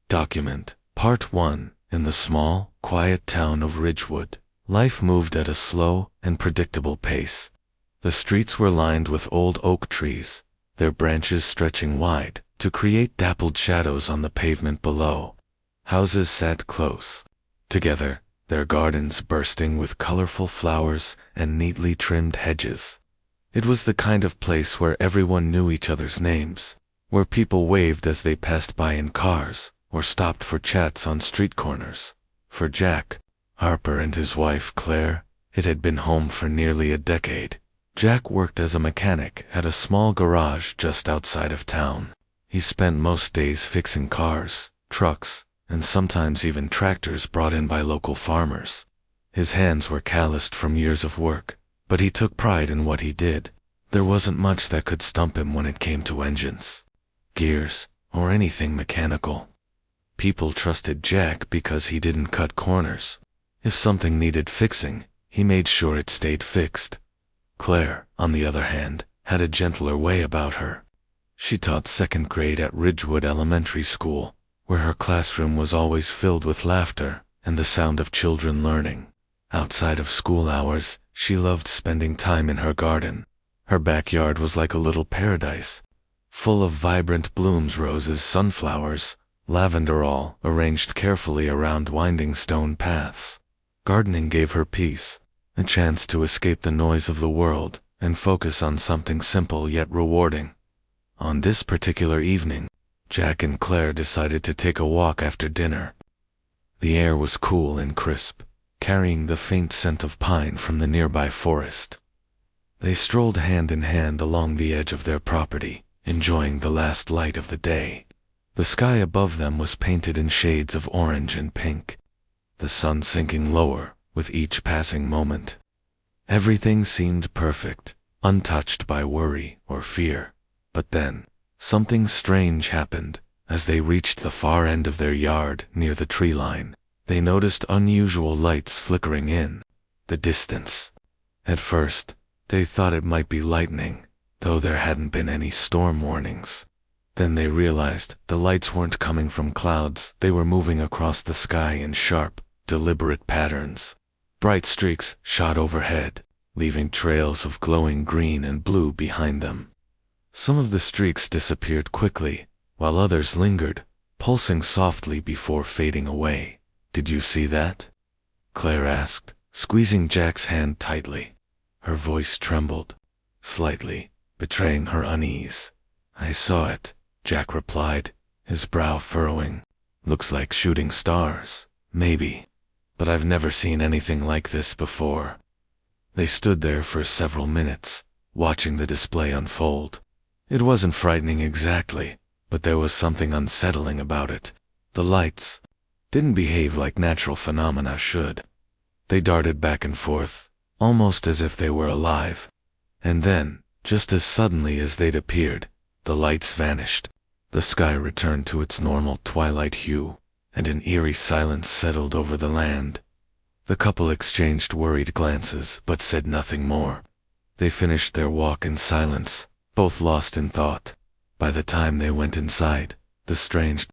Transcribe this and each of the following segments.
Document Part 1. In the small, quiet town of Ridgewood, life moved at a slow and predictable pace. The streets were lined with old oak trees, their branches stretching wide to create dappled shadows on the pavement below. Houses sat close together, their gardens bursting with colorful flowers and neatly trimmed hedges. It was the kind of place where everyone knew each other's names, where people waved as they passed by in cars, or stopped for chats on street corners. For Jack, Harper and his wife Claire, it had been home for nearly a decade. Jack worked as a mechanic at a small garage just outside of town. He spent most days fixing cars, trucks, and sometimes even tractors brought in by local farmers. His hands were calloused from years of work, but he took pride in what he did. There wasn't much that could stump him when it came to engines, gears, or anything mechanical. People trusted Jack because he didn't cut corners. If something needed fixing, he made sure it stayed fixed. Claire, on the other hand, had a gentler way about her. She taught second grade at Ridgewood Elementary School, where her classroom was always filled with laughter and the sound of children learning. Outside of school hours, she loved spending time in her garden. Her backyard was like a little paradise, full of vibrant blooms, roses, sunflowers, lavender, all arranged carefully around winding stone paths. Gardening gave her peace, a chance to escape the noise of the world and focus on something simple yet rewarding. On this particular evening, Jack and Claire decided to take a walk after dinner. The air was cool and crisp, carrying the faint scent of pine from the nearby forest. They strolled hand in hand along the edge of their property, enjoying the last light of the day. The sky above them was painted in shades of orange and pink, the sun sinking lower with each passing moment. Everything seemed perfect, untouched by worry or fear. But then, something strange happened. As they reached the far end of their yard near the tree line, they noticed unusual lights flickering in the distance. At first, they thought it might be lightning, though there hadn't been any storm warnings. Then they realized the lights weren't coming from clouds. They were moving across the sky in sharp, deliberate patterns. Bright streaks shot overhead, leaving trails of glowing green and blue behind them. Some of the streaks disappeared quickly, while others lingered, pulsing softly before fading away. "Did you see that?" Claire asked, squeezing Jack's hand tightly. Her voice trembled slightly, betraying her unease. "I saw it," Jack replied, his brow furrowing. "Looks like shooting stars, maybe. But I've never seen anything like this before." They stood there for several minutes, watching the display unfold. It wasn't frightening exactly, but there was something unsettling about it. The lights didn't behave like natural phenomena should. They darted back and forth, almost as if they were alive. And then, just as suddenly as they'd appeared, the lights vanished. The sky returned to its normal twilight hue, and an eerie silence settled over the land. The couple exchanged worried glances, but said nothing more. They finished their walk in silence, both lost in thought. By the time they went inside, the strange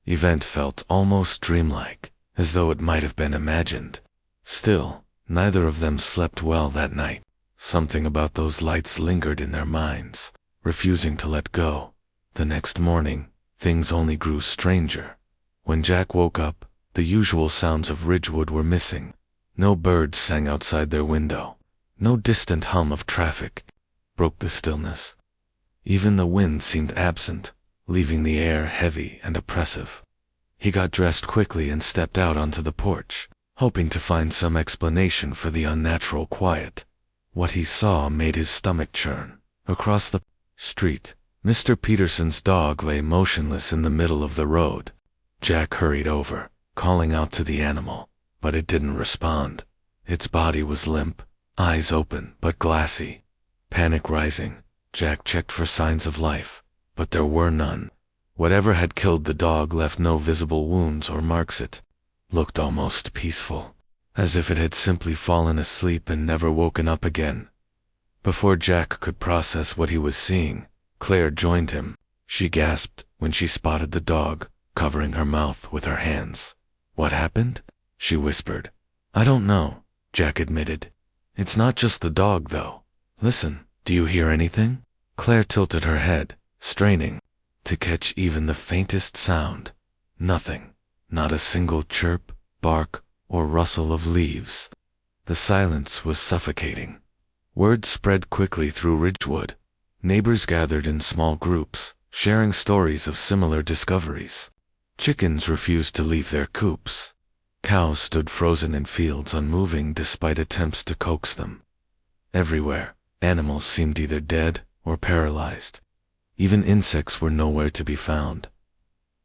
event felt almost dreamlike, as though it might have been imagined. Still, neither of them slept well that night. Something about those lights lingered in their minds, refusing to let go. The next morning, things only grew stranger. When Jack woke up, the usual sounds of Ridgewood were missing. No birds sang outside their window. No distant hum of traffic broke the stillness. Even the wind seemed absent, leaving the air heavy and oppressive. He got dressed quickly and stepped out onto the porch, hoping to find some explanation for the unnatural quiet. What he saw made his stomach churn. Across the street, Mr. Peterson's dog lay motionless in the middle of the road. Jack hurried over, calling out to the animal, but it didn't respond. Its body was limp, eyes open but glassy. Panic rising, Jack checked for signs of life, but there were none. Whatever had killed the dog left no visible wounds or marks. It looked almost peaceful, as if it had simply fallen asleep and never woken up again. Before Jack could process what he was seeing, Claire joined him. She gasped when she spotted the dog, covering her mouth with her hands. "What happened?" she whispered. "I don't know," Jack admitted. "It's not just the dog, though. Listen, do you hear anything?" Claire tilted her head, straining to catch even the faintest sound. Nothing. Not a single chirp, bark, or rustle of leaves. The silence was suffocating. Word spread quickly through Ridgewood. Neighbors gathered in small groups, sharing stories of similar discoveries. Chickens refused to leave their coops. Cows stood frozen in fields, unmoving despite attempts to coax them. Everywhere, animals seemed either dead or paralyzed. Even insects were nowhere to be found.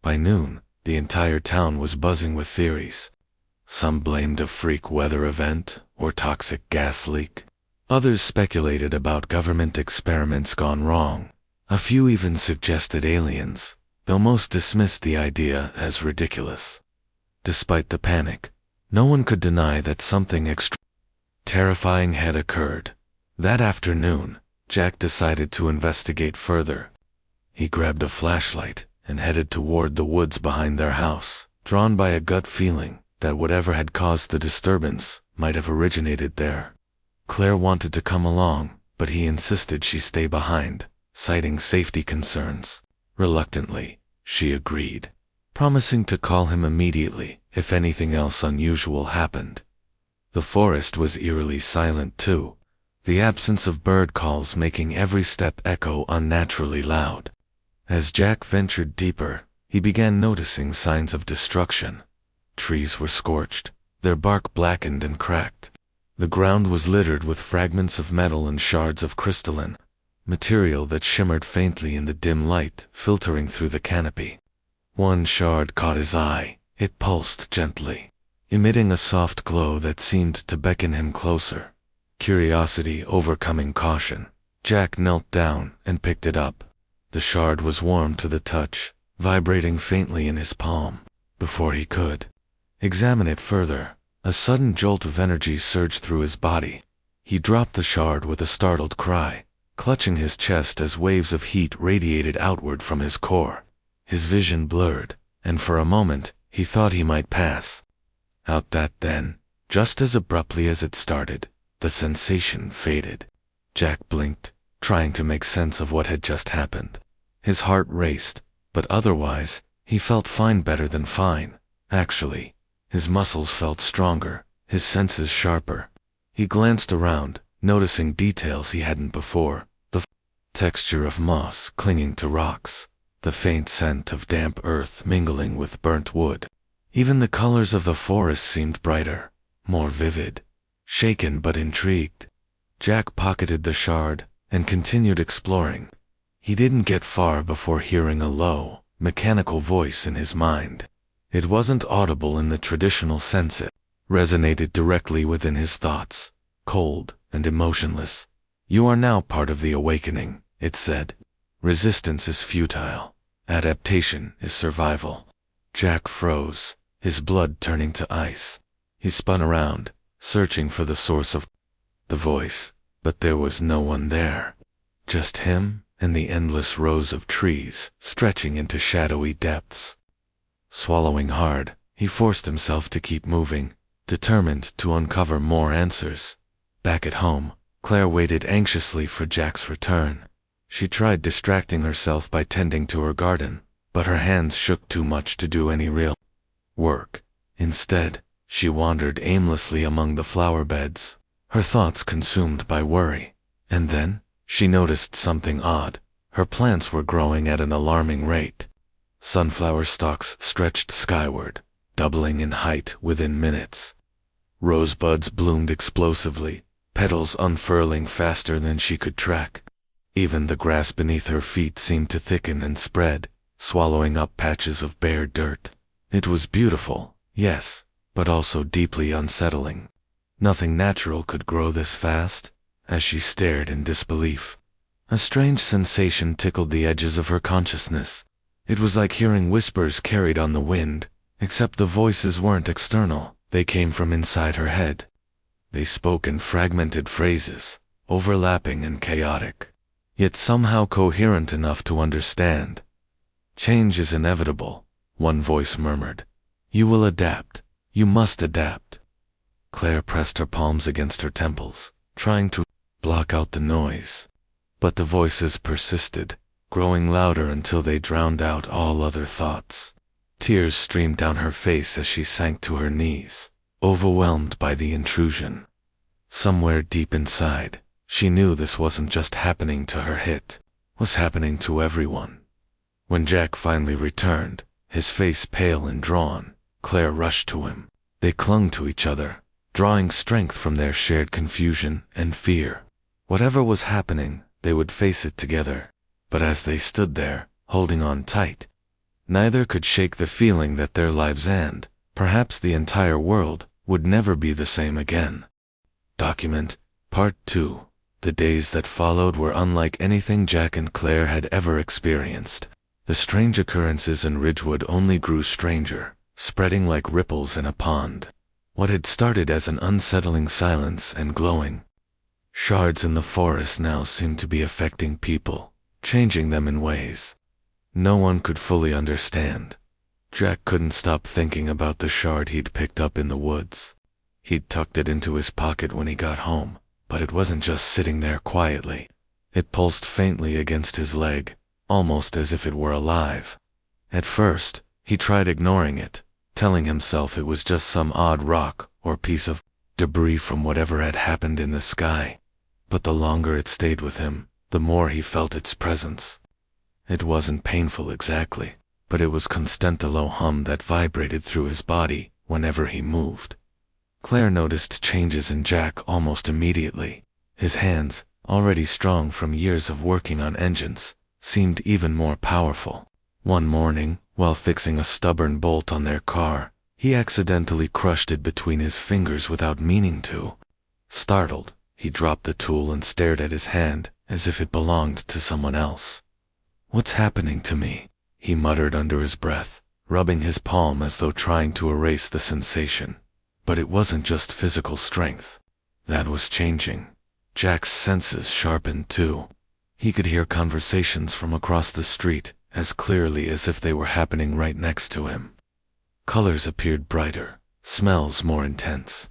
By noon, the entire town was buzzing with theories. Some blamed a freak weather event or toxic gas leak. Others speculated about government experiments gone wrong. A few even suggested aliens, though most dismissed the idea as ridiculous. Despite the panic, no one could deny that something terrifying had occurred. That afternoon, Jack decided to investigate further. He grabbed a flashlight and headed toward the woods behind their house, drawn by a gut feeling that whatever had caused the disturbance might have originated there. Claire wanted to come along, but he insisted she stay behind, citing safety concerns. Reluctantly, she agreed, promising to call him immediately if anything else unusual happened. The forest was eerily silent too, the absence of bird calls making every step echo unnaturally loud. As Jack ventured deeper, he began noticing signs of destruction. Trees were scorched, their bark blackened and cracked. The ground was littered with fragments of metal and shards of crystalline material that shimmered faintly in the dim light filtering through the canopy. One shard caught his eye. It pulsed gently, emitting a soft glow that seemed to beckon him closer. Curiosity overcoming caution, Jack knelt down and picked it up. The shard was warm to the touch, vibrating faintly in his palm. Before he could examine it further, a sudden jolt of energy surged through his body. He dropped the shard with a startled cry, clutching his chest as waves of heat radiated outward from his core. His vision blurred, and for a moment, he thought he might pass out. That then, just as abruptly as it started, the sensation faded. Jack blinked, trying to make sense of what had just happened. His heart raced, but otherwise, he felt fine, better than fine. Actually, his muscles felt stronger, his senses sharper. He glanced around, noticing details he hadn't before. The texture of moss clinging to rocks, the faint scent of damp earth mingling with burnt wood. Even the colors of the forest seemed brighter, more vivid. Shaken but intrigued, Jack pocketed the shard and continued exploring. He didn't get far before hearing a low, mechanical voice in his mind. It wasn't audible in the traditional sense. It resonated directly within his thoughts, cold and emotionless. "You are now part of the awakening," it said. "Resistance is futile. Adaptation is survival." Jack froze, his blood turning to ice. He spun around, searching for the source of the voice, but there was no one there. Just him and the endless rows of trees stretching into shadowy depths. Swallowing hard, he forced himself to keep moving, determined to uncover more answers. Back at home, Claire waited anxiously for Jack's return. She tried distracting herself by tending to her garden, but her hands shook too much to do any real work. Instead, she wandered aimlessly among the flower beds, her thoughts consumed by worry. And then, she noticed something odd. Her plants were growing at an alarming rate. Sunflower stalks stretched skyward, doubling in height within minutes. Rosebuds bloomed explosively, petals unfurling faster than she could track. Even the grass beneath her feet seemed to thicken and spread, swallowing up patches of bare dirt. It was beautiful, yes, but also deeply unsettling. Nothing natural could grow this fast. As she stared in disbelief, a strange sensation tickled the edges of her consciousness. It was like hearing whispers carried on the wind, except the voices weren't external, they came from inside her head. They spoke in fragmented phrases, overlapping and chaotic, yet somehow coherent enough to understand. Change is inevitable. One voice murmured, "You will adapt. You must adapt." Claire pressed her palms against her temples, trying to block out the noise. But the voices persisted, growing louder until they drowned out all other thoughts. Tears streamed down her face as she sank to her knees, overwhelmed by the intrusion. Somewhere deep inside, she knew this wasn't just happening to her it was happening to everyone. When Jack finally returned, his face pale and drawn, Claire rushed to him. They clung to each other, drawing strength from their shared confusion and fear. Whatever was happening, they would face it together. But as they stood there, holding on tight, neither could shake the feeling that their lives and, perhaps the entire world, would never be the same again. Document Part 2. The days that followed were unlike anything Jack and Claire had ever experienced. The strange occurrences in Ridgewood only grew stranger, spreading like ripples in a pond. What had started as an unsettling silence and glowing shards in the forest now seemed to be affecting people, changing them in ways no one could fully understand. Jack couldn't stop thinking about the shard he'd picked up in the woods. He'd tucked it into his pocket when he got home, but it wasn't just sitting there quietly. It pulsed faintly against his leg, almost as if it were alive. At first, he tried ignoring it, telling himself it was just some odd rock or piece of debris from whatever had happened in the sky. But the longer it stayed with him, the more he felt its presence. It wasn't painful exactly, but it was constant, a low hum that vibrated through his body whenever he moved. Claire noticed changes in Jack almost immediately. His hands, already strong from years of working on engines, seemed even more powerful. One morning, while fixing a stubborn bolt on their car, he accidentally crushed it between his fingers without meaning to. Startled, he dropped the tool and stared at his hand as if it belonged to someone else. "What's happening to me?" he muttered under his breath, rubbing his palm as though trying to erase the sensation. But it wasn't just physical strength that was changing. Jack's senses sharpened too. He could hear conversations from across the street as clearly as if they were happening right next to him. Colors appeared brighter, smells more intense.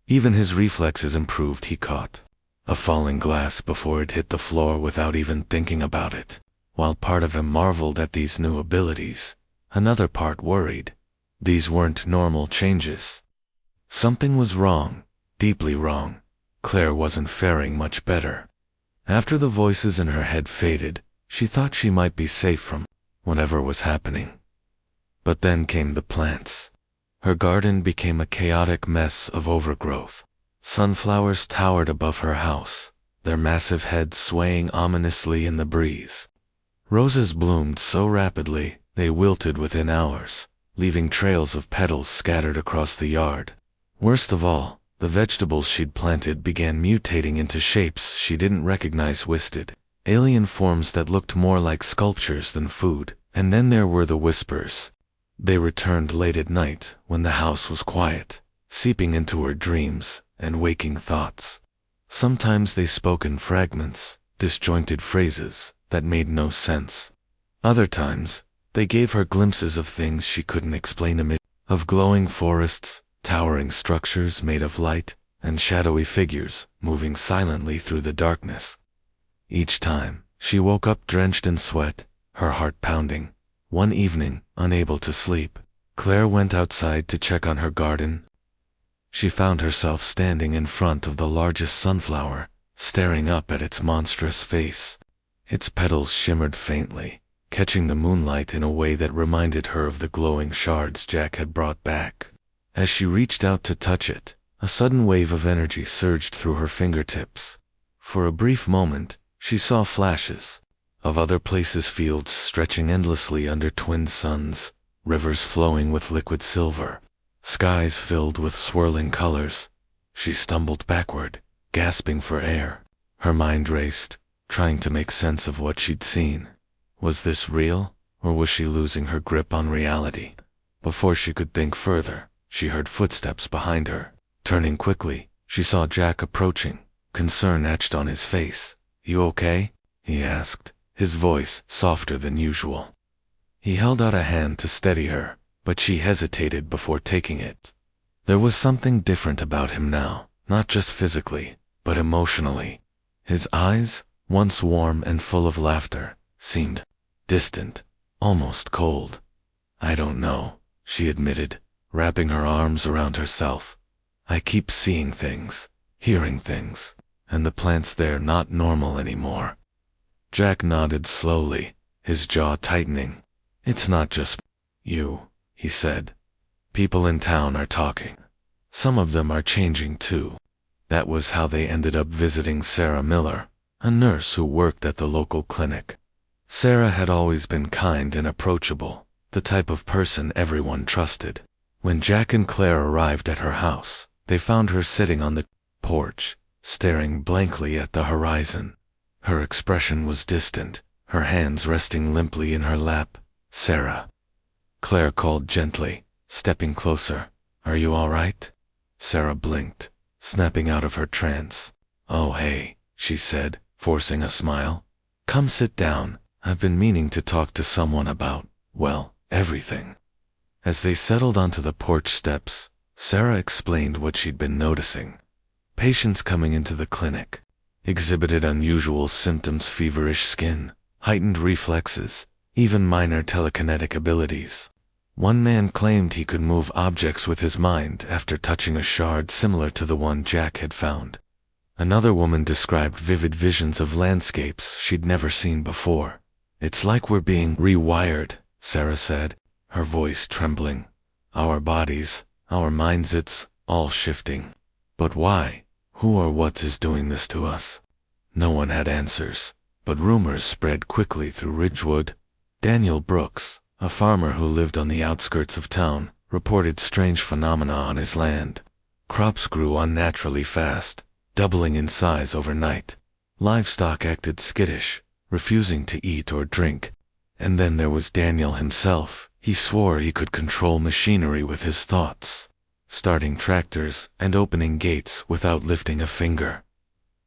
Even his reflexes improved. He caught a falling glass before it hit the floor without even thinking about it. While part of him marveled at these new abilities, another part worried. These weren't normal changes. Something was wrong, deeply wrong. Claire wasn't faring much better. After the voices in her head faded, she thought she might be safe from whatever was happening. But then came the plants. Her garden became a chaotic mess of overgrowth. Sunflowers towered above her house, their massive heads swaying ominously in the breeze. Roses bloomed so rapidly they wilted within hours, leaving trails of petals scattered across the yard. Worst of all, the vegetables she'd planted began mutating into shapes she didn't recognize, twisted, alien forms that looked more like sculptures than food. And then there were the whispers. They returned late at night when the house was quiet, seeping into her dreams and waking thoughts. Sometimes they spoke in fragments, disjointed phrases that made no sense. Other times, they gave her glimpses of things she couldn't explain of glowing forests, towering structures made of light, and shadowy figures moving silently through the darkness. Each time, she woke up drenched in sweat, her heart pounding. One evening, unable to sleep, Claire went outside to check on her garden. She found herself standing in front of the largest sunflower, staring up at its monstrous face. Its petals shimmered faintly, catching the moonlight in a way that reminded her of the glowing shards Jack had brought back. As she reached out to touch it, a sudden wave of energy surged through her fingertips. For a brief moment, she saw flashes of other places, fields stretching endlessly under twin suns, rivers flowing with liquid silver, skies filled with swirling colors. She stumbled backward, gasping for air. Her mind raced, trying to make sense of what she'd seen. Was this real, or was she losing her grip on reality? Before she could think further, she heard footsteps behind her. Turning quickly, she saw Jack approaching, concern etched on his face. "You okay?" he asked, his voice softer than usual. He held out a hand to steady her, but she hesitated before taking it. There was something different about him now, not just physically, but emotionally. His eyes, once warm and full of laughter, seemed distant, almost cold. "I don't know," she admitted, wrapping her arms around herself. "I keep seeing things, hearing things, and the plants there not normal anymore." Jack nodded slowly, his jaw tightening. "It's not just you," he said. "People in town are talking. Some of them are changing too." That was how they ended up visiting Sarah Miller, a nurse who worked at the local clinic. Sarah had always been kind and approachable, the type of person everyone trusted. When Jack and Claire arrived at her house, they found her sitting on the porch, staring blankly at the horizon. Her expression was distant, her hands resting limply in her lap. "Sarah," Claire called gently, stepping closer. "Are you all right?" Sarah blinked, snapping out of her trance. "Oh hey," she said, forcing a smile. "Come sit down. I've been meaning to talk to someone about, well, everything." As they settled onto the porch steps, Sarah explained what she'd been noticing. Patients coming into the clinic exhibited unusual symptoms: feverish skin, heightened reflexes, even minor telekinetic abilities. One man claimed he could move objects with his mind after touching a shard similar to the one Jack had found. Another woman described vivid visions of landscapes she'd never seen before. "It's like we're being rewired," Sarah said, her voice trembling. "Our bodies, our minds, it's all shifting. But why? Who or what is doing this to us?" No one had answers, but rumors spread quickly through Ridgewood. Daniel Brooks, a farmer who lived on the outskirts of town, reported strange phenomena on his land. Crops grew unnaturally fast, doubling in size overnight. Livestock acted skittish, refusing to eat or drink. And then there was Daniel himself. He swore he could control machinery with his thoughts, starting tractors and opening gates without lifting a finger.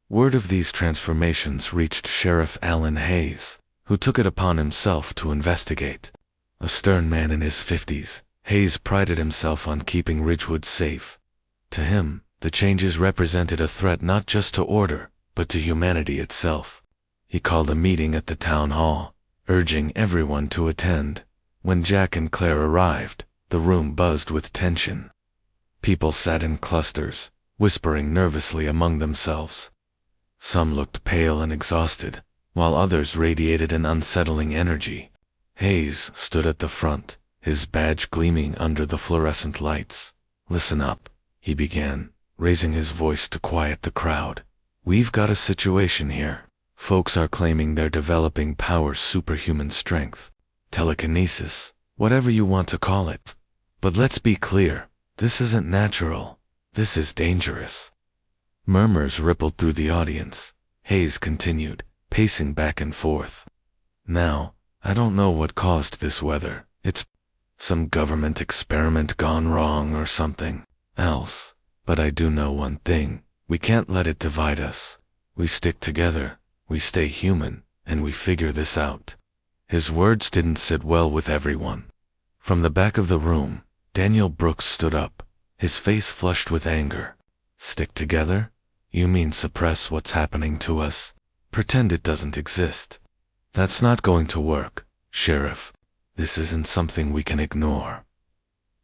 Word of these transformations reached Sheriff Alan Hayes, who took it upon himself to investigate. A stern man in his 50s, Hayes prided himself on keeping Ridgewood safe. To him, the changes represented a threat not just to order, but to humanity itself. He called a meeting at the town hall, urging everyone to attend. When Jack and Claire arrived, the room buzzed with tension. People sat in clusters, whispering nervously among themselves. Some looked pale and exhausted, while others radiated an unsettling energy. Hayes stood at the front, his badge gleaming under the fluorescent lights. "Listen up," he began, raising his voice to quiet the crowd. "We've got a situation here. Folks are claiming they're developing power, superhuman strength, telekinesis, whatever you want to call it. But let's be clear, this isn't natural. This is dangerous." Murmurs rippled through the audience. Hayes continued, pacing back and forth. "Now, I don't know what caused this weather. It's some government experiment gone wrong or something else. But I do know one thing. We can't let it divide us. We stick together, we stay human, and we figure this out." His words didn't sit well with everyone. From the back of the room, Daniel Brooks stood up, his face flushed with anger. "Stick together? You mean suppress what's happening to us? Pretend it doesn't exist? That's not going to work, Sheriff. This isn't something we can ignore."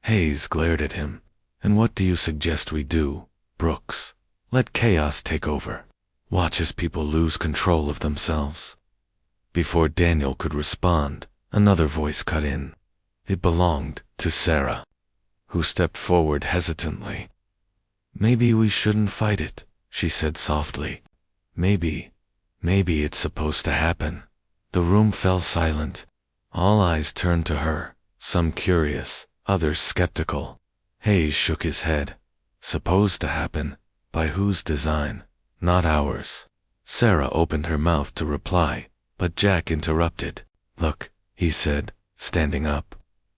Hayes glared at him. "And what do you suggest we do, Brooks? Let chaos take over? Watch as people lose control of themselves?" Before Daniel could respond, another voice cut in. It belonged to Sarah, who stepped forward hesitantly. "Maybe we shouldn't fight it," she said softly. Maybe it's supposed to happen." The room fell silent. All eyes turned to her, some curious, others skeptical. Hayes shook his head. "Supposed to happen? By whose design? Not ours." Sarah opened her mouth to reply, but Jack interrupted. "Look," he said, standing up.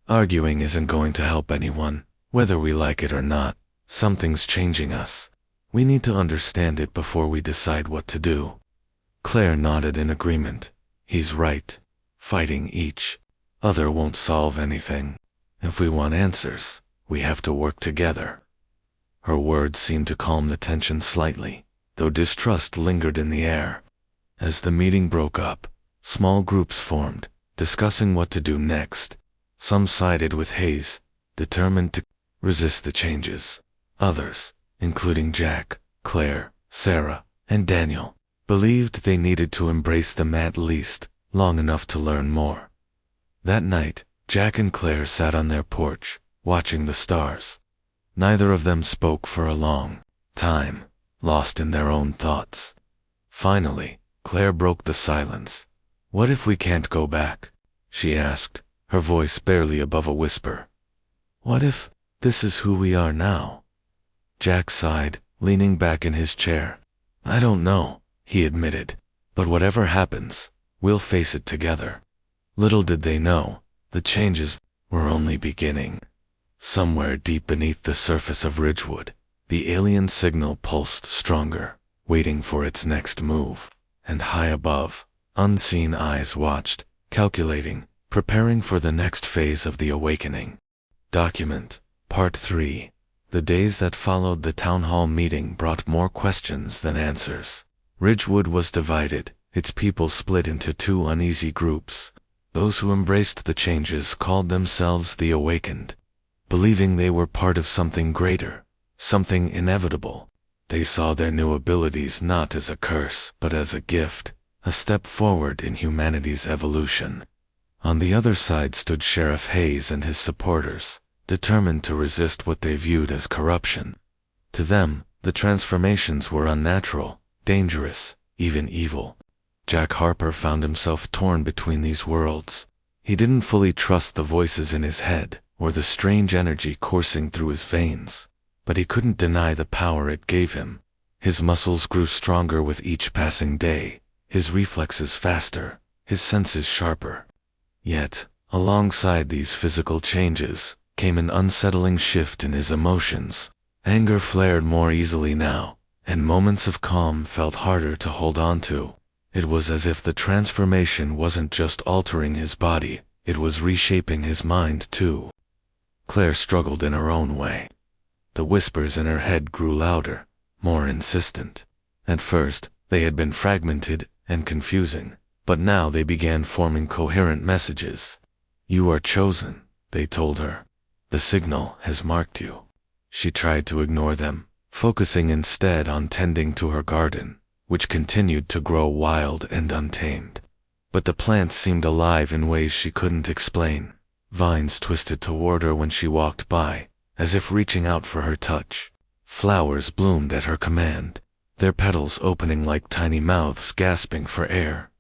"Arguing isn't going to help anyone, whether we like it or not. Something's changing us. We need to understand it before we decide what to do." Claire nodded in agreement. "He's right. Fighting each Other won't solve anything. If we want answers, we have to work together. Her words seemed to calm the tension slightly, though distrust lingered in the air. As the meeting broke up, small groups formed, discussing what to do next. Some sided with Hayes, determined to resist the changes. Others, including Jack, Claire, Sarah, and Daniel, believed they needed to embrace them at least long enough to learn more. That night, Jack and Claire sat on their porch, watching the stars. Neither of them spoke for a long time, lost in their own thoughts. Finally, Claire broke the silence. "What if we can't go back?" she asked, her voice barely above a whisper. "What if this is who we are now?" Jack sighed, leaning back in his chair. "I don't know," he admitted, "but whatever happens, we'll face it together." Little did they know, the changes were only beginning. Somewhere deep beneath the surface of Ridgewood, the alien signal pulsed stronger, waiting for its next move. And high above, unseen eyes watched, calculating, preparing for the next phase of the awakening. Document, Part 3. The days that followed the town hall meeting brought more questions than answers. Ridgewood was divided, its people split into two uneasy groups. Those who embraced the changes called themselves the Awakened, believing they were part of something greater, something inevitable. They saw their new abilities not as a curse, but as a gift, a step forward in humanity's evolution. On the other side stood Sheriff Hayes and his supporters, determined to resist what they viewed as corruption. To them, the transformations were unnatural, dangerous, even evil. Jack Harper found himself torn between these worlds. He didn't fully trust the voices in his head, or the strange energy coursing through his veins. But he couldn't deny the power it gave him. His muscles grew stronger with each passing day, his reflexes faster, his senses sharper. Yet, alongside these physical changes, came an unsettling shift in his emotions. Anger flared more easily now, and moments of calm felt harder to hold on to. It was as if the transformation wasn't just altering his body, it was reshaping his mind too. Claire struggled in her own way. The whispers in her head grew louder, more insistent. At first, they had been fragmented and confusing, but now they began forming coherent messages. "You are chosen," they told her. "The signal has marked you." She tried to ignore them, focusing instead on tending to her garden, which continued to grow wild and untamed. But the plants seemed alive in ways she couldn't explain. Vines twisted toward her when she walked by, as if reaching out for her touch. Flowers bloomed at her command, their petals opening like tiny mouths gasping for air.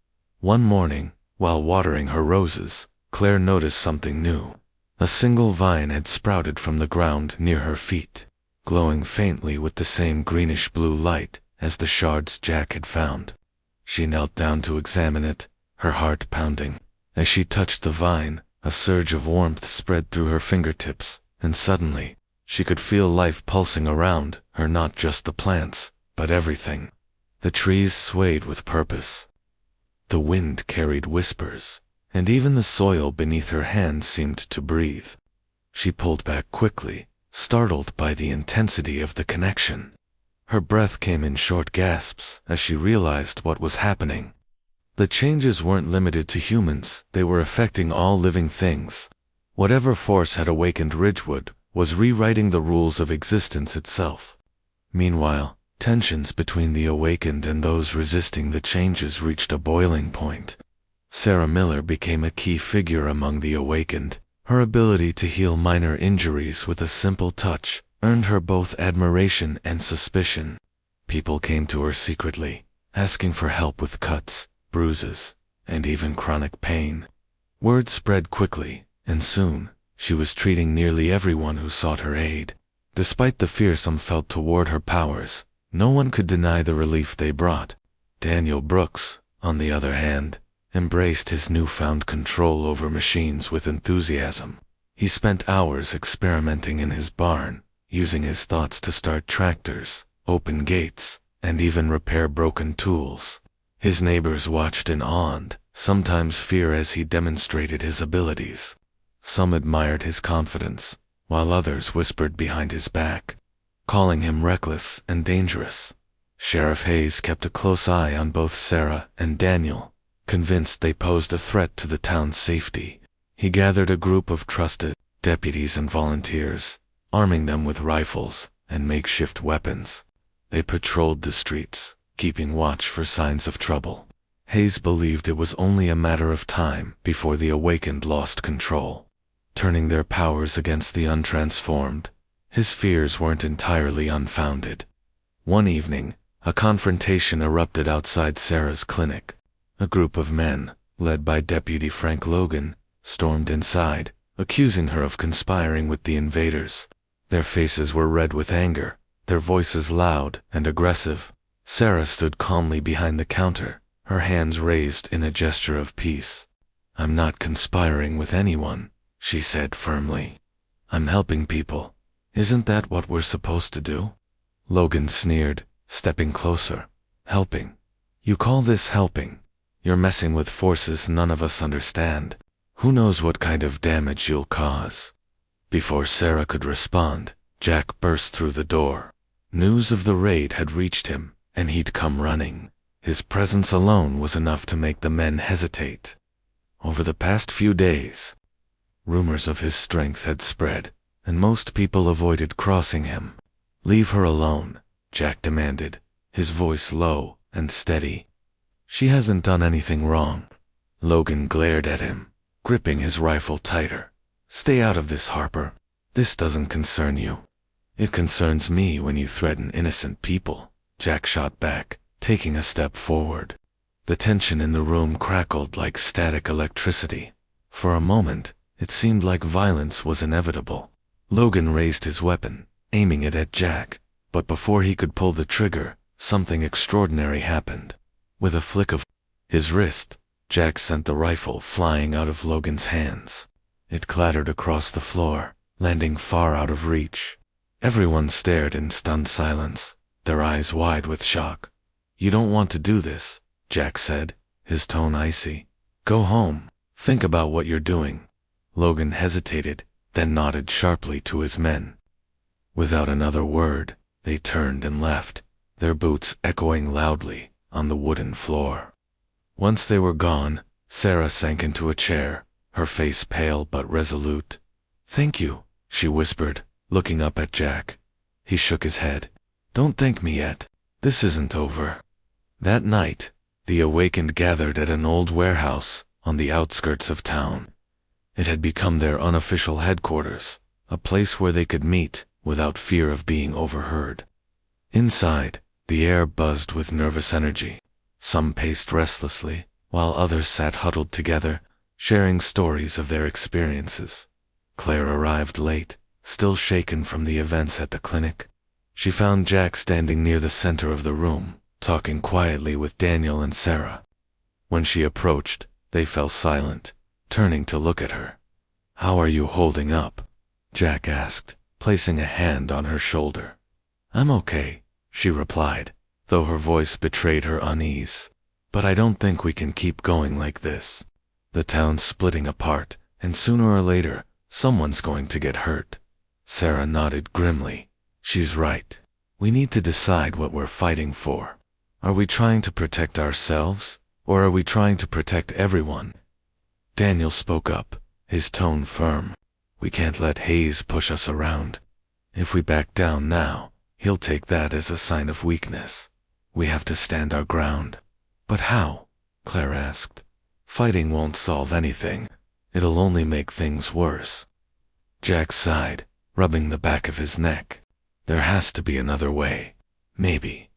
One morning, while watering her roses, Claire noticed something new. A single vine had sprouted from the ground near her feet, glowing faintly with the same greenish-blue light as the shards Jack had found. She knelt down to examine it, her heart pounding. As she touched the vine, a surge of warmth spread through her fingertips, and suddenly, she could feel life pulsing around her, not just the plants, but everything. The trees swayed with purpose. The wind carried whispers, and even the soil beneath her hands seemed to breathe. She pulled back quickly, startled by the intensity of the connection. Her breath came in short gasps as she realized what was happening. The changes weren't limited to humans, they were affecting all living things. Whatever force had awakened Ridgewood was rewriting the rules of existence itself. Meanwhile, tensions between the awakened and those resisting the changes reached a boiling point. Sarah Miller became a key figure among the awakened. Her ability to heal minor injuries with a simple touch earned her both admiration and suspicion. People came to her secretly, asking for help with cuts, bruises, and even chronic pain. Word spread quickly, and soon, she was treating nearly everyone who sought her aid. Despite the fear some felt toward her powers, no one could deny the relief they brought. Daniel Brooks, on the other hand, embraced his newfound control over machines with enthusiasm. He spent hours experimenting in his barn, using his thoughts to start tractors, open gates, and even repair broken tools. His neighbors watched in awe, sometimes fear as he demonstrated his abilities. Some admired his confidence, while others whispered behind his back, calling him reckless and dangerous. Sheriff Hayes kept a close eye on both Sarah and Daniel, convinced they posed a threat to the town's safety. He gathered a group of trusted deputies and volunteers, arming them with rifles and makeshift weapons. They patrolled the streets, keeping watch for signs of trouble. Hayes believed it was only a matter of time before the awakened lost control, turning their powers against the untransformed. His fears weren't entirely unfounded. One evening, a confrontation erupted outside Sarah's clinic. A group of men, led by Deputy Frank Logan, stormed inside, accusing her of conspiring with the invaders. Their faces were red with anger, their voices loud and aggressive. Sarah stood calmly behind the counter, her hands raised in a gesture of peace. "I'm not conspiring with anyone," she said firmly. "I'm helping people. Isn't that what we're supposed to do?" Logan sneered, stepping closer. "Helping? You call this helping? You're messing with forces none of us understand. Who knows what kind of damage you'll cause?" Before Sarah could respond, Jack burst through the door. News of the raid had reached him, and he'd come running. His presence alone was enough to make the men hesitate. Over the past few days, rumors of his strength had spread, and most people avoided crossing him. "Leave her alone," Jack demanded, his voice low and steady. "She hasn't done anything wrong." Logan glared at him, gripping his rifle tighter. "Stay out of this, Harper. This doesn't concern you." "It concerns me when you threaten innocent people," Jack shot back, taking a step forward. The tension in the room crackled like static electricity. For a moment, it seemed like violence was inevitable. Logan raised his weapon, aiming it at Jack, but before he could pull the trigger, something extraordinary happened. With a flick of his wrist, Jack sent the rifle flying out of Logan's hands. It clattered across the floor, landing far out of reach. Everyone stared in stunned silence, their eyes wide with shock. "You don't want to do this," Jack said, his tone icy. "Go home. Think about what you're doing." Logan hesitated, then nodded sharply to his men. Without another word, they turned and left, their boots echoing loudly on the wooden floor. Once they were gone, Sarah sank into a chair, her face pale but resolute. "Thank you," she whispered, looking up at Jack. He shook his head. "Don't thank me yet. This isn't over." That night, the awakened gathered at an old warehouse on the outskirts of town. It had become their unofficial headquarters, a place where they could meet without fear of being overheard. Inside, the air buzzed with nervous energy. Some paced restlessly, while others sat huddled together, sharing stories of their experiences. Claire arrived late, still shaken from the events at the clinic. She found Jack standing near the center of the room, talking quietly with Daniel and Sarah. When she approached, they fell silent, turning to look at her. "How are you holding up?" Jack asked, placing a hand on her shoulder. "I'm okay," she replied, though her voice betrayed her unease. "But I don't think we can keep going like this. The town's splitting apart, and sooner or later, someone's going to get hurt." Sarah nodded grimly. "She's right. We need to decide what we're fighting for. Are we trying to protect ourselves, or are we trying to protect everyone?" Daniel spoke up, his tone firm. "We can't let Hayes push us around. If we back down now, he'll take that as a sign of weakness. We have to stand our ground." "But how?" Claire asked. "Fighting won't solve anything. It'll only make things worse." Jack sighed, rubbing the back of his neck. "There has to be another way. Maybe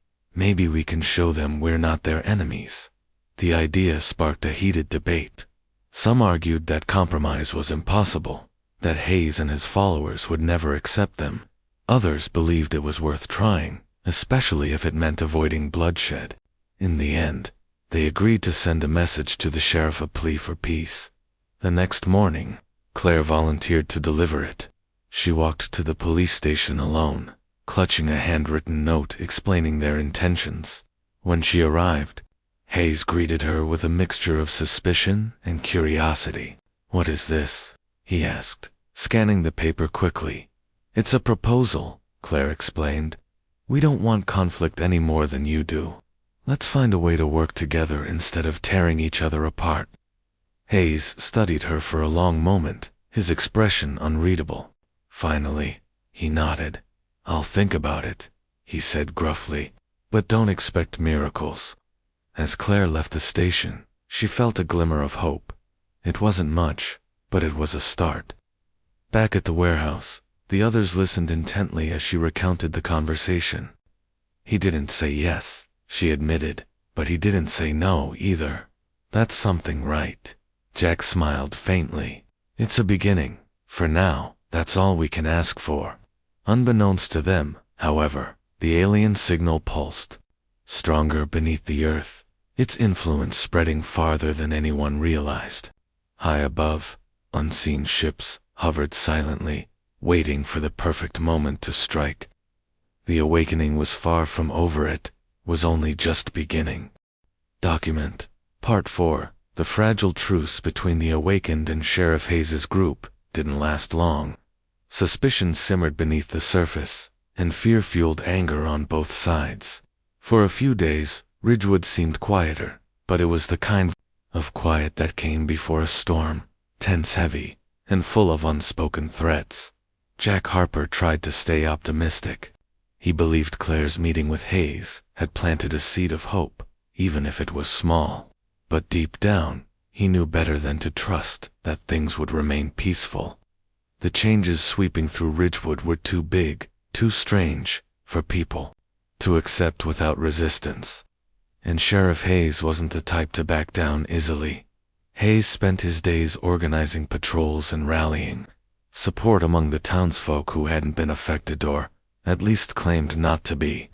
we can show them we're not their enemies." The idea sparked a heated debate. Some argued that compromise was impossible, that Hayes and his followers would never accept them. Others believed it was worth trying, especially if it meant avoiding bloodshed. In the end, they agreed to send a message to the sheriff, a plea for peace. The next morning, Claire volunteered to deliver it. She walked to the police station alone, clutching a handwritten note explaining their intentions. When she arrived, Hayes greeted her with a mixture of suspicion and curiosity. "What is this?" he asked, scanning the paper quickly. "It's a proposal," Claire explained. "We don't want conflict any more than you do. Let's find a way to work together instead of tearing each other apart." Hayes studied her for a long moment, his expression unreadable. Finally, he nodded. "I'll think about it," he said gruffly, "but don't expect miracles." As Claire left the station, she felt a glimmer of hope. It wasn't much, but it was a start. Back at the warehouse, the others listened intently as she recounted the conversation. "He didn't say yes," she admitted, "but he didn't say no either. That's something, right?" Jack smiled faintly. "It's a beginning. For now, that's all we can ask for." Unbeknownst to them, however, the alien signal pulsed. Stronger beneath the earth, its influence spreading farther than anyone realized. High above, unseen ships hovered silently, waiting for the perfect moment to strike. The awakening was far from over, it was only just beginning. Document. Part 4. The fragile truce between the awakened and Sheriff Hayes's group didn't last long. Suspicion simmered beneath the surface, and fear fueled anger on both sides. For a few days, Ridgewood seemed quieter, but it was the kind of quiet that came before a storm, tense, heavy, and full of unspoken threats. Jack Harper tried to stay optimistic. He believed Claire's meeting with Hayes had planted a seed of hope, even if it was small. But deep down, he knew better than to trust that things would remain peaceful. The changes sweeping through Ridgewood were too big, too strange, for people to accept without resistance. And Sheriff Hayes wasn't the type to back down easily. Hayes spent his days organizing patrols and rallying support among the townsfolk who hadn't been affected or, at least, claimed not to be.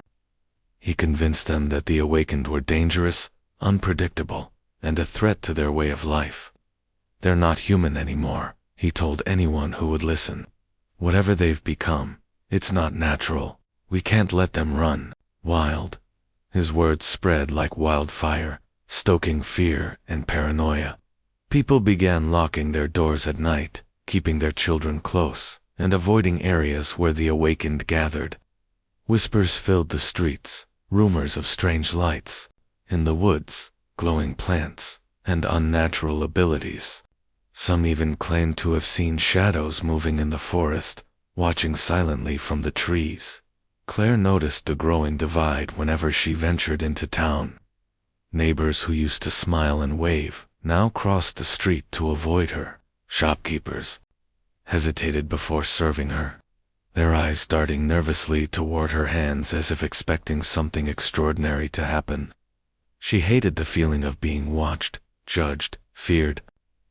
He convinced them that the awakened were dangerous, unpredictable, and a threat to their way of life. "They're not human anymore," he told anyone who would listen. "Whatever they've become, it's not natural. We can't let them run wild." His words spread like wildfire, stoking fear and paranoia. People began locking their doors at night, keeping their children close, and avoiding areas where the awakened gathered. Whispers filled the streets, rumors of strange lights in the woods, glowing plants, and unnatural abilities. Some even claimed to have seen shadows moving in the forest, watching silently from the trees. Claire noticed the growing divide whenever she ventured into town. Neighbors who used to smile and wave now crossed the street to avoid her. Shopkeepers hesitated before serving her, their eyes darting nervously toward her hands as if expecting something extraordinary to happen. She hated the feeling of being watched, judged, feared.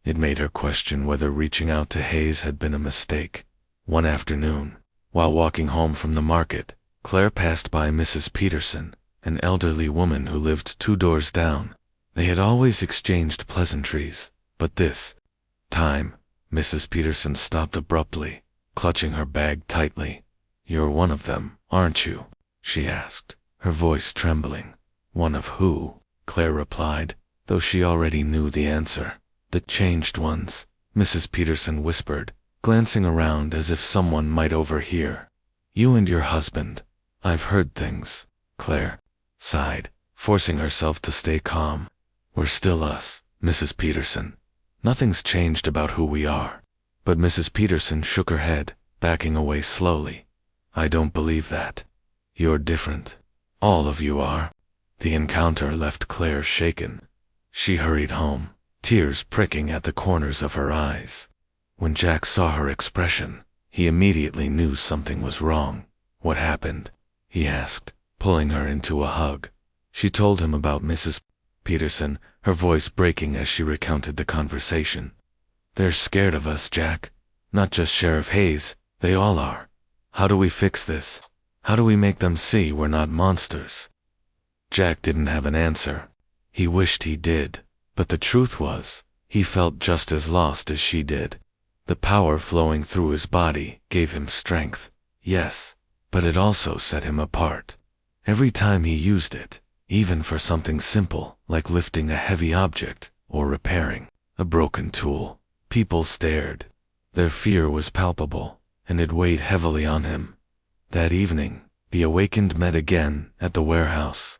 It made her question whether reaching out to Hayes had been a mistake. One afternoon, while walking home from the market, Claire passed by Mrs. Peterson, an elderly woman who lived 2 doors down. They had always exchanged pleasantries, but this time, Mrs. Peterson stopped abruptly, clutching her bag tightly. "You're one of them, aren't you?" she asked, her voice trembling. "One of who?" Claire replied, though she already knew the answer. "The changed ones," Mrs. Peterson whispered, glancing around as if someone might overhear. "You and your husband. I've heard things." Claire sighed, forcing herself to stay calm. "We're still us, Mrs. Peterson. Nothing's changed about who we are." But Mrs. Peterson shook her head, backing away slowly. "I don't believe that. You're different. All of you are." The encounter left Claire shaken. She hurried home, tears pricking at the corners of her eyes. When Jack saw her expression, he immediately knew something was wrong. "What happened?" he asked, pulling her into a hug. She told him about Mrs. Peterson, her voice breaking as she recounted the conversation. "They're scared of us, Jack. Not just Sheriff Hayes, they all are. How do we fix this? How do we make them see we're not monsters?" Jack didn't have an answer. He wished he did, but the truth was, he felt just as lost as she did. The power flowing through his body gave him strength, yes, but it also set him apart. Every time he used it, even for something simple like lifting a heavy object or repairing a broken tool. People stared. Their fear was palpable, and it weighed heavily on him. That evening, the awakened met again at the warehouse.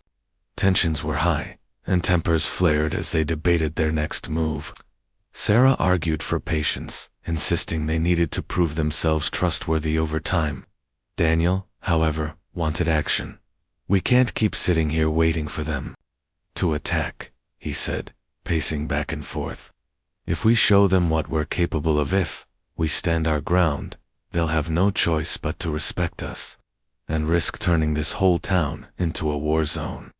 Tensions were high, and tempers flared as they debated their next move. Sarah argued for patience, insisting they needed to prove themselves trustworthy over time. Daniel, however, wanted action. "We can't keep sitting here waiting for them to attack," he said, pacing back and forth. "If we show them what we're capable of, if we stand our ground, they'll have no choice but to respect us and risk turning this whole town into a war zone."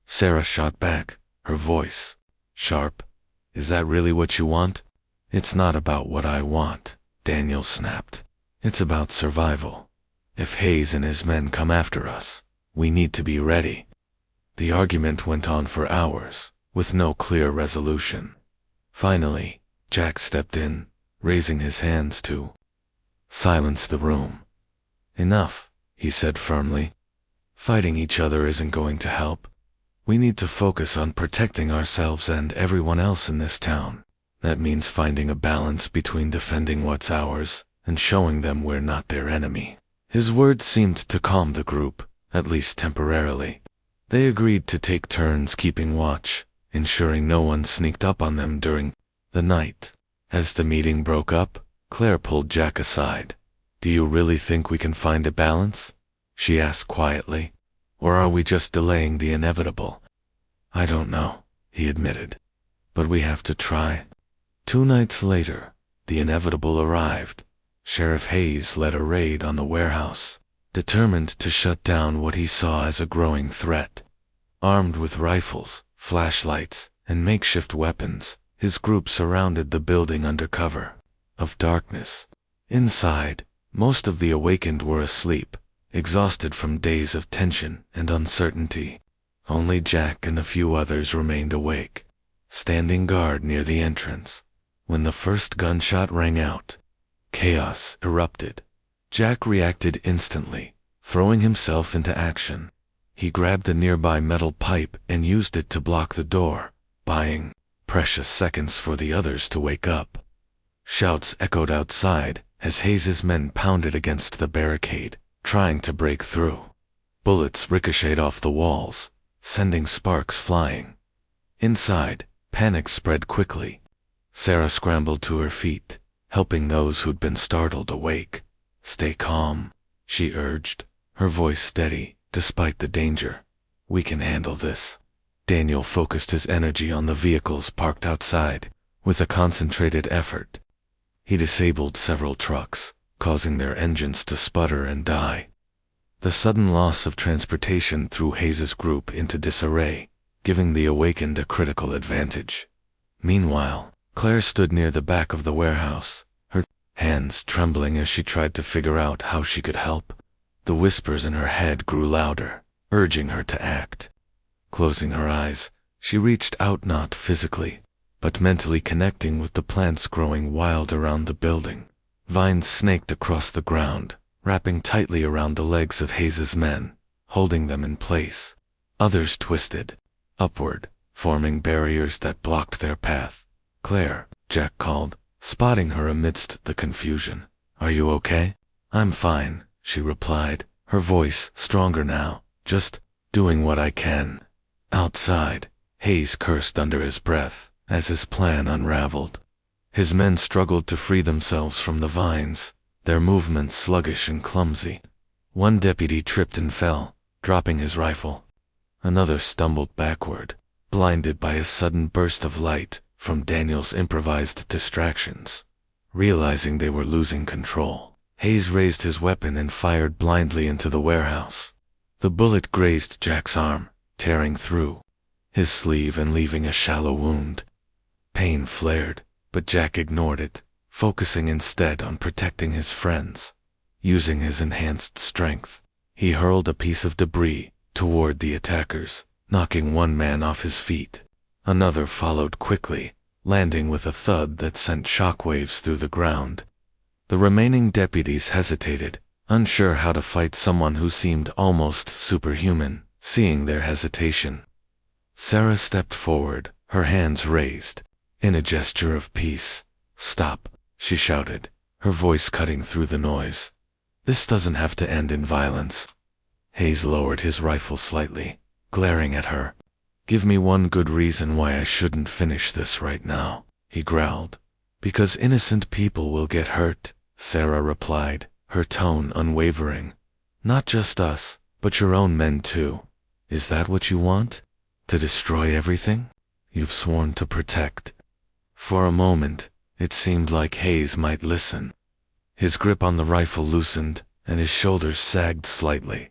Sarah shot back, her voice sharp. "Is that really what you want?" "It's not about what I want," Daniel snapped. "It's about survival. If Hayes and his men come after us, we need to be ready." The argument went on for hours, with no clear resolution. Finally, Jack stepped in, raising his hands to silence the room. "Enough," he said firmly. "Fighting each other isn't going to help. We need to focus on protecting ourselves and everyone else in this town. That means finding a balance between defending what's ours and showing them we're not their enemy." His words seemed to calm the group, at least temporarily. They agreed to take turns keeping watch, ensuring no one sneaked up on them during the night. As the meeting broke up, Claire pulled Jack aside. "Do you really think we can find a balance?" she asked quietly. "Or are we just delaying the inevitable?" "I don't know," he admitted. "But we have to try." 2 nights later, the inevitable arrived. Sheriff Hayes led a raid on the warehouse, determined to shut down what he saw as a growing threat. Armed with rifles, flashlights, and makeshift weapons, his group surrounded the building under cover of darkness. Inside, most of the awakened were asleep, exhausted from days of tension and uncertainty. Only Jack and a few others remained awake, standing guard near the entrance. When the first gunshot rang out, chaos erupted. Jack reacted instantly, throwing himself into action. He grabbed a nearby metal pipe and used it to block the door, buying precious seconds for the others to wake up. Shouts echoed outside as Hayes's men pounded against the barricade, trying to break through. Bullets ricocheted off the walls, sending sparks flying. Inside, panic spread quickly. Sarah scrambled to her feet, helping those who'd been startled awake. "Stay calm," she urged, her voice steady despite the danger. "We can handle this." Daniel focused his energy on the vehicles parked outside, with a concentrated effort. He disabled several trucks, causing their engines to sputter and die. The sudden loss of transportation threw Hayes's group into disarray, giving the awakened a critical advantage. Meanwhile, Claire stood near the back of the warehouse, her hands trembling as she tried to figure out how she could help. The whispers in her head grew louder, urging her to act. Closing her eyes, she reached out not physically, but mentally connecting with the plants growing wild around the building. Vines snaked across the ground, wrapping tightly around the legs of Hayes's men, holding them in place. Others twisted upward, forming barriers that blocked their path. "Claire," Jack called, spotting her amidst the confusion. "Are you okay?" "I'm fine," she replied, her voice stronger now. "Just doing what I can." Outside, Hayes cursed under his breath as his plan unraveled. His men struggled to free themselves from the vines, their movements sluggish and clumsy. One deputy tripped and fell, dropping his rifle. Another stumbled backward, blinded by a sudden burst of light from Daniel's improvised distractions. Realizing they were losing control, Hayes raised his weapon and fired blindly into the warehouse. The bullet grazed Jack's arm, tearing through his sleeve and leaving a shallow wound. Pain flared, but Jack ignored it, focusing instead on protecting his friends. Using his enhanced strength, he hurled a piece of debris toward the attackers, knocking one man off his feet. Another followed quickly, landing with a thud that sent shockwaves through the ground. The remaining deputies hesitated, unsure how to fight someone who seemed almost superhuman. seeing their hesitation. Sarah stepped forward, her hands raised, in a gesture of peace. "Stop," she shouted, her voice cutting through the noise. "This doesn't have to end in violence." Hayes lowered his rifle slightly, glaring at her. "Give me one good reason why I shouldn't finish this right now," he growled. "Because innocent people will get hurt," Sarah replied, her tone unwavering. "Not just us, but your own men too. Is that what you want? To destroy everything you've sworn to protect?" For a moment, it seemed like Hayes might listen. His grip on the rifle loosened, and his shoulders sagged slightly.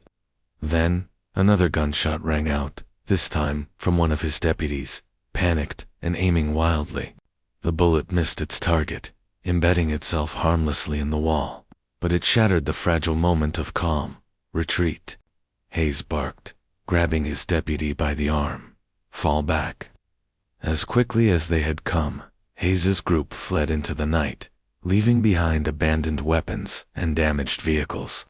Then, another gunshot rang out, this time from one of his deputies, panicked and aiming wildly. The bullet missed its target, embedding itself harmlessly in the wall, but it shattered the fragile moment of calm. "Retreat," Hayes barked, grabbing his deputy by the arm. "Fall back." As quickly as they had come, Hayes's group fled into the night, leaving behind abandoned weapons and damaged vehicles.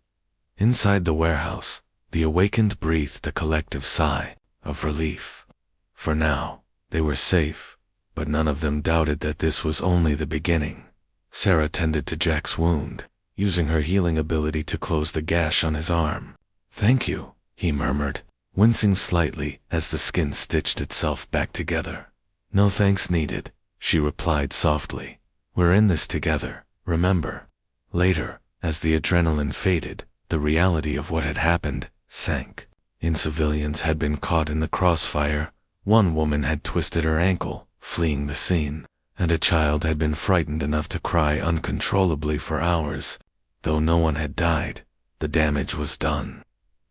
Inside the warehouse, the awakened breathed a collective sigh of relief. For now, they were safe, but none of them doubted that this was only the beginning. Sarah tended to Jack's wound, using her healing ability to close the gash on his arm. "Thank you," he murmured, wincing slightly as the skin stitched itself back together. "No thanks needed," she replied softly. "We're in this together, remember." Later, as the adrenaline faded, the reality of what had happened sank. Civilians had been caught in the crossfire, one woman had twisted her ankle, fleeing the scene, and a child had been frightened enough to cry uncontrollably for hours. Though no one had died, the damage was done.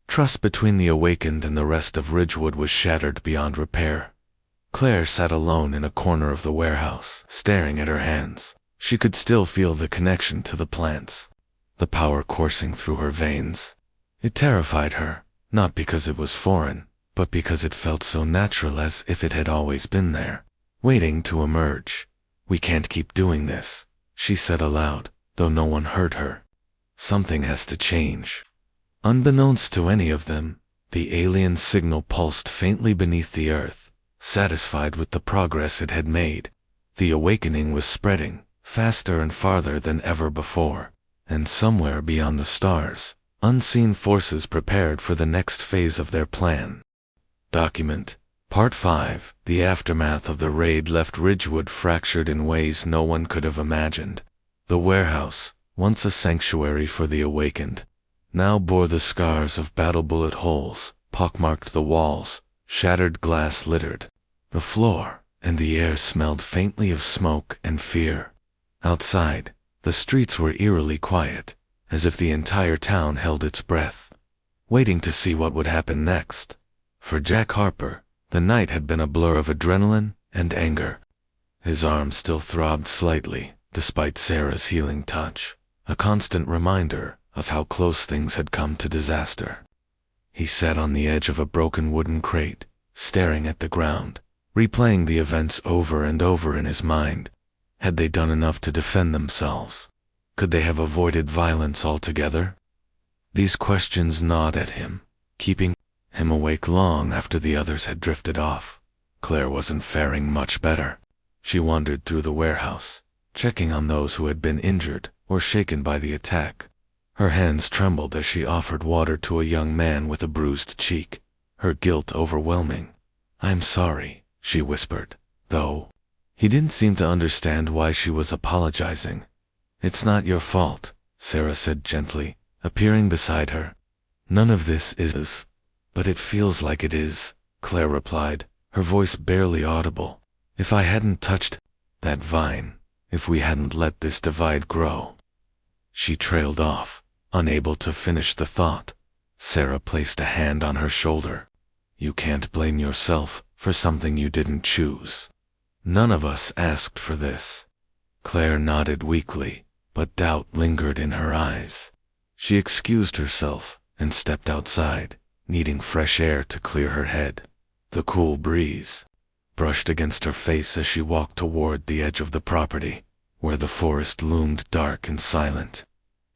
Trust between the awakened and the rest of Ridgewood was shattered beyond repair. Claire sat alone in a corner of the warehouse, staring at her hands. She could still feel the connection to the plants, the power coursing through her veins. It terrified her, not because it was foreign, but because it felt so natural, as if it had always been there, waiting to emerge. "We can't keep doing this," she said aloud, though no one heard her. "Something has to change." Unbeknownst to any of them, the alien signal pulsed faintly beneath the earth. Satisfied with the progress it had made, the awakening was spreading, faster and farther than ever before, and somewhere beyond the stars, unseen forces prepared for the next phase of their plan. Document Part 5. The aftermath of the raid left Ridgewood fractured in ways no one could have imagined. The warehouse, once a sanctuary for the awakened, now bore the scars of battle bullet holes, pockmarked the walls, shattered glass littered the floor, and the air smelled faintly of smoke and fear. Outside, the streets were eerily quiet, as if the entire town held its breath, waiting to see what would happen next. For Jack Harper, the night had been a blur of adrenaline and anger. His arm still throbbed slightly, despite Sarah's healing touch, a constant reminder of how close things had come to disaster. He sat on the edge of a broken wooden crate, staring at the ground, replaying the events over and over in his mind. Had they done enough to defend themselves? Could they have avoided violence altogether? These questions gnawed at him, keeping him awake long after the others had drifted off. Claire wasn't faring much better. She wandered through the warehouse, checking on those who had been injured or shaken by the attack. Her hands trembled as she offered water to a young man with a bruised cheek, her guilt overwhelming. "I'm sorry," she whispered, though he didn't seem to understand why she was apologizing. "It's not your fault," Sarah said gently, appearing beside her. "None of this is, but it feels like it is," Claire replied, her voice barely audible. "If I hadn't touched that vine, if we hadn't let this divide grow." She trailed off, unable to finish the thought. Sarah placed a hand on her shoulder. "You can't blame yourself for something you didn't choose. None of us asked for this." Claire nodded weakly, but doubt lingered in her eyes. She excused herself and stepped outside, needing fresh air to clear her head. The cool breeze brushed against her face as she walked toward the edge of the property, where the forest loomed dark and silent.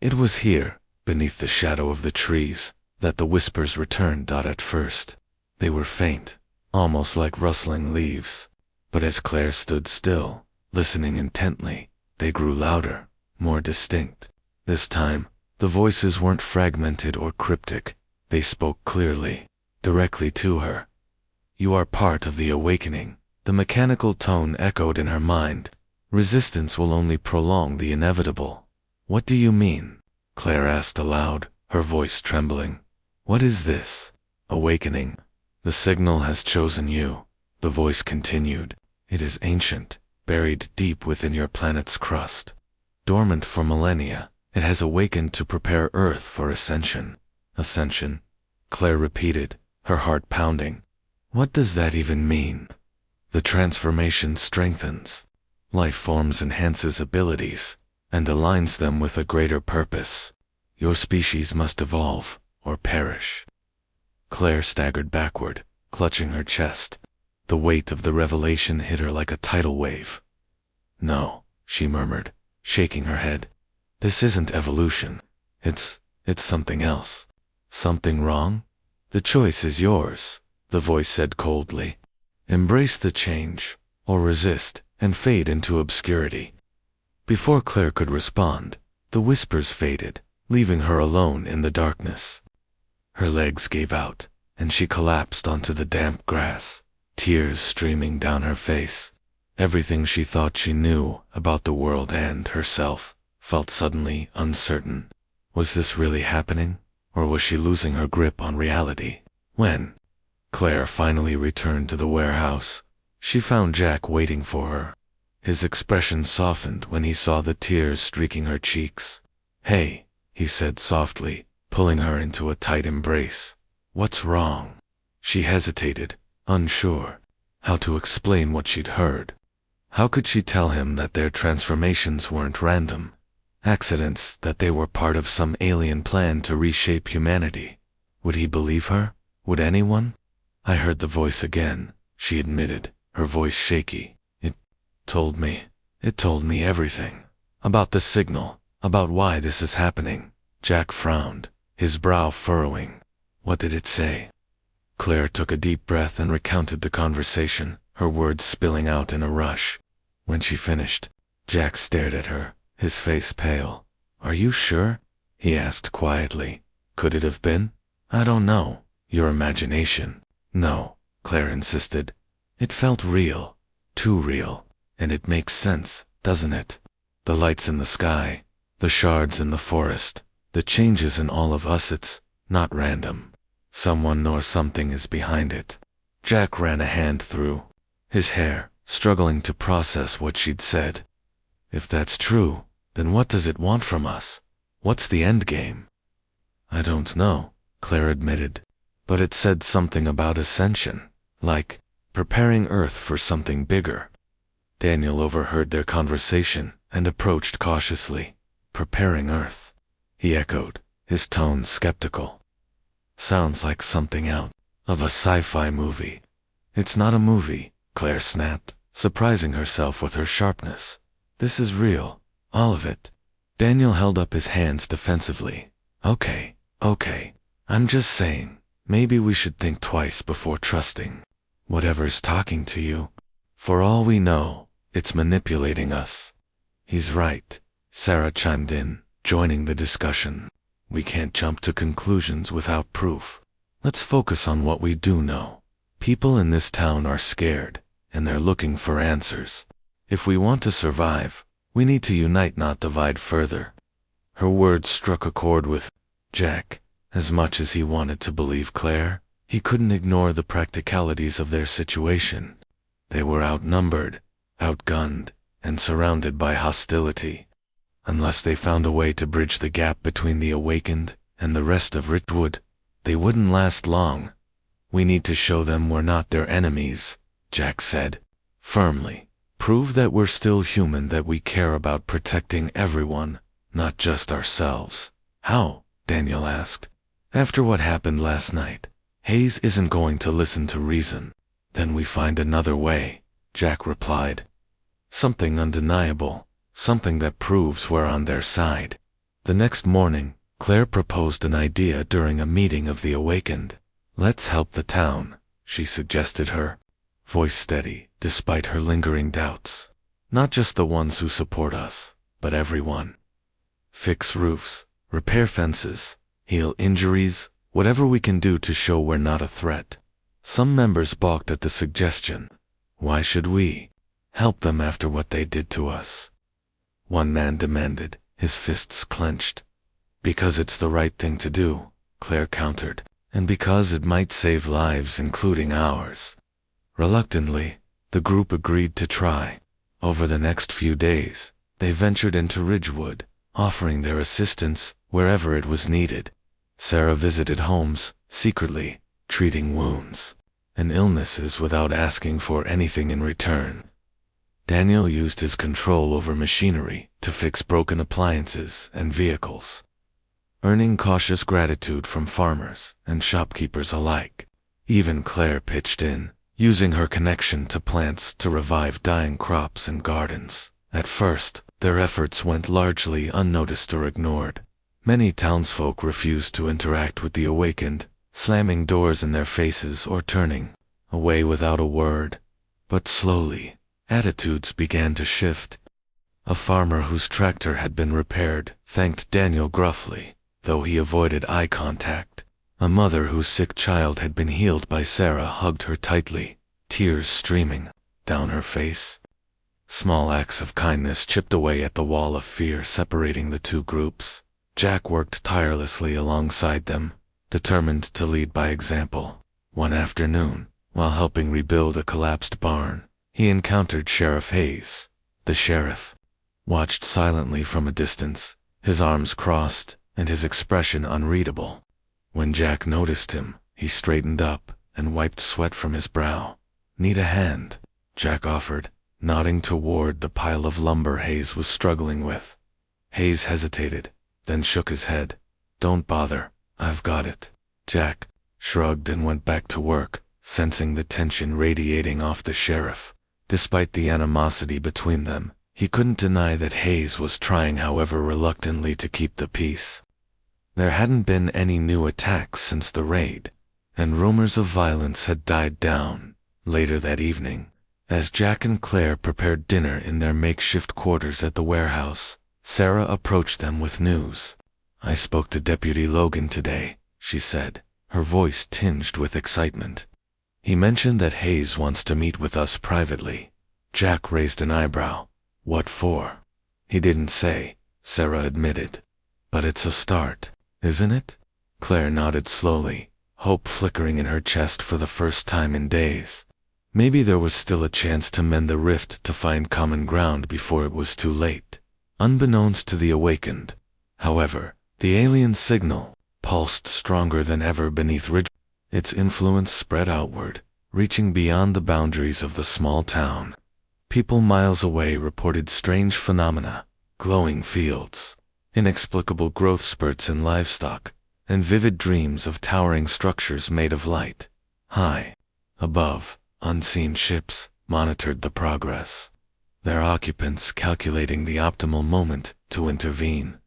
It was here, beneath the shadow of the trees, that the whispers returned. At first, They were faint, almost like rustling leaves. But as Claire stood still, listening intently, they grew louder, more distinct. This time, the voices weren't fragmented or cryptic. They spoke clearly, directly to her. "You are part of the awakening." The mechanical tone echoed in her mind. "Resistance will only prolong the inevitable." "What do you mean?" Claire asked aloud, her voice trembling. "What is this awakening?" "The signal has chosen you," the voice continued. "It is ancient, buried deep within your planet's crust. Dormant for millennia, it has awakened to prepare Earth for ascension." "Ascension?" Claire repeated, her heart pounding. "What does that even mean?" "The transformation strengthens. Life forms enhances abilities, and aligns them with a greater purpose. Your species must evolve, or perish." Claire staggered backward, clutching her chest. The weight of the revelation hit her like a tidal wave. "No," she murmured, shaking her head. "This isn't evolution. It's something else." "Something wrong?" "The choice is yours," the voice said coldly. "Embrace the change, or resist, and fade into obscurity." Before Claire could respond, the whispers faded, leaving her alone in the darkness. Her legs gave out, and she collapsed onto the damp grass, tears streaming down her face. Everything she thought she knew about the world and herself felt suddenly uncertain. Was this really happening, or was she losing her grip on reality? When Claire finally returned to the warehouse, she found Jack waiting for her. His expression softened when he saw the tears streaking her cheeks. "Hey," he said softly, pulling her into a tight embrace. "What's wrong?" She hesitated, unsure how to explain what she'd heard. How could she tell him that their transformations weren't random accidents, that they were part of some alien plan to reshape humanity? Would he believe her? Would anyone? "I heard the voice again," she admitted, her voice shaky. It told me everything. About the signal, about why this is happening." Jack frowned, his brow furrowing. "What did it say?" Claire took a deep breath and recounted the conversation, her words spilling out in a rush. When she finished, Jack stared at her, his face pale. "Are you sure?" he asked quietly. "Could it have been?" "I don't know. Your imagination." "No," Claire insisted. "It felt real. Too real. And it makes sense, doesn't it? The lights in the sky, the shards in the forest, the changes in all of us, it's not random. Someone or something is behind it." Jack ran a hand through his hair, struggling to process what she'd said. "If that's true, then what does it want from us? What's the end game?" "I don't know," Claire admitted. "But it said something about ascension, like preparing Earth for something bigger." Daniel overheard their conversation and approached cautiously. "Preparing Earth," he echoed, his tone skeptical. "Sounds like something out of a sci-fi movie." "It's not a movie," Claire snapped, surprising herself with her sharpness. "This is real, all of it." Daniel held up his hands defensively. Okay, I'm just saying, maybe we should think twice before trusting whatever's talking to you. For all we know, it's manipulating us." "He's right," Sarah chimed in, joining the discussion. "We can't jump to conclusions without proof. Let's focus on what we do know. People in this town are scared, and they're looking for answers. If we want to survive, we need to unite, not divide further." Her words struck a chord with Jack. As much as he wanted to believe Claire, he couldn't ignore the practicalities of their situation. They were outnumbered, outgunned, and surrounded by hostility. Unless they found a way to bridge the gap between the awakened and the rest of Ridgewood, they wouldn't last long. "We need to show them we're not their enemies," Jack said, firmly. "Prove that we're still human, that we care about protecting everyone, not just ourselves." "How?" Daniel asked. "After what happened last night, Hayes isn't going to listen to reason." "Then we find another way," Jack replied. "Something undeniable, something that proves we're on their side." The next morning, Claire proposed an idea during a meeting of the awakened. "Let's help the town," she suggested, her voice steady despite her lingering doubts. Not just the ones who support us, but everyone. Fix roofs, repair fences, heal injuries, whatever we can do to show we're not a threat. Some members balked at the suggestion. Why should we help them after what they did to us? One man demanded, his fists clenched. Because it's the right thing to do, Claire countered, and because it might save lives, including ours. Reluctantly, the group agreed to try. Over the next few days, they ventured into Ridgewood, offering their assistance wherever it was needed. Sarah visited homes, secretly, treating wounds and illnesses without asking for anything in return. Daniel used his control over machinery to fix broken appliances and vehicles, earning cautious gratitude from farmers and shopkeepers alike. Even Claire pitched in, using her connection to plants to revive dying crops and gardens. At first, their efforts went largely unnoticed or ignored. Many townsfolk refused to interact with the awakened, slamming doors in their faces or turning away without a word. But slowly, attitudes began to shift. A farmer whose tractor had been repaired thanked Daniel gruffly, though he avoided eye contact. A mother whose sick child had been healed by Sarah hugged her tightly, tears streaming down her face. Small acts of kindness chipped away at the wall of fear separating the two groups. Jack worked tirelessly alongside them, determined to lead by example. One afternoon, while helping rebuild a collapsed barn, he encountered Sheriff Hayes. The sheriff watched silently from a distance, his arms crossed and his expression unreadable. When Jack noticed him, he straightened up and wiped sweat from his brow. "Need a hand?" Jack offered, nodding toward the pile of lumber Hayes was struggling with. Hayes hesitated, then shook his head. "Don't bother, I've got it." Jack shrugged and went back to work, sensing the tension radiating off the sheriff. Despite the animosity between them, he couldn't deny that Hayes was trying, however reluctantly, to keep the peace. There hadn't been any new attacks since the raid, and rumors of violence had died down. Later that evening, as Jack and Claire prepared dinner in their makeshift quarters at the warehouse, Sarah approached them with news. "I spoke to Deputy Logan today," she said, her voice tinged with excitement. "He mentioned that Hayes wants to meet with us privately." Jack raised an eyebrow. "What for?" "He didn't say," Sarah admitted. "But it's a start, isn't it?" Claire nodded slowly, hope flickering in her chest for the first time in days. Maybe there was still a chance to mend the rift, to find common ground before it was too late. Unbeknownst to the awakened, however, the alien signal pulsed stronger than ever beneath Ridge. Its influence spread outward, reaching beyond the boundaries of the small town. People miles away reported strange phenomena, glowing fields, inexplicable growth spurts in livestock, and vivid dreams of towering structures made of light. High above, unseen ships monitored the progress, their occupants calculating the optimal moment to intervene.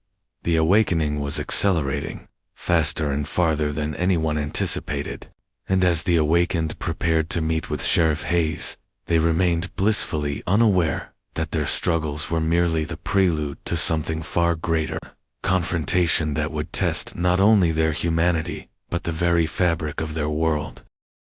The awakening was accelerating, faster and farther than anyone anticipated, and as the awakened prepared to meet with Sheriff Hayes, they remained blissfully unaware that their struggles were merely the prelude to something far greater, confrontation that would test not only their humanity, but the very fabric of their world.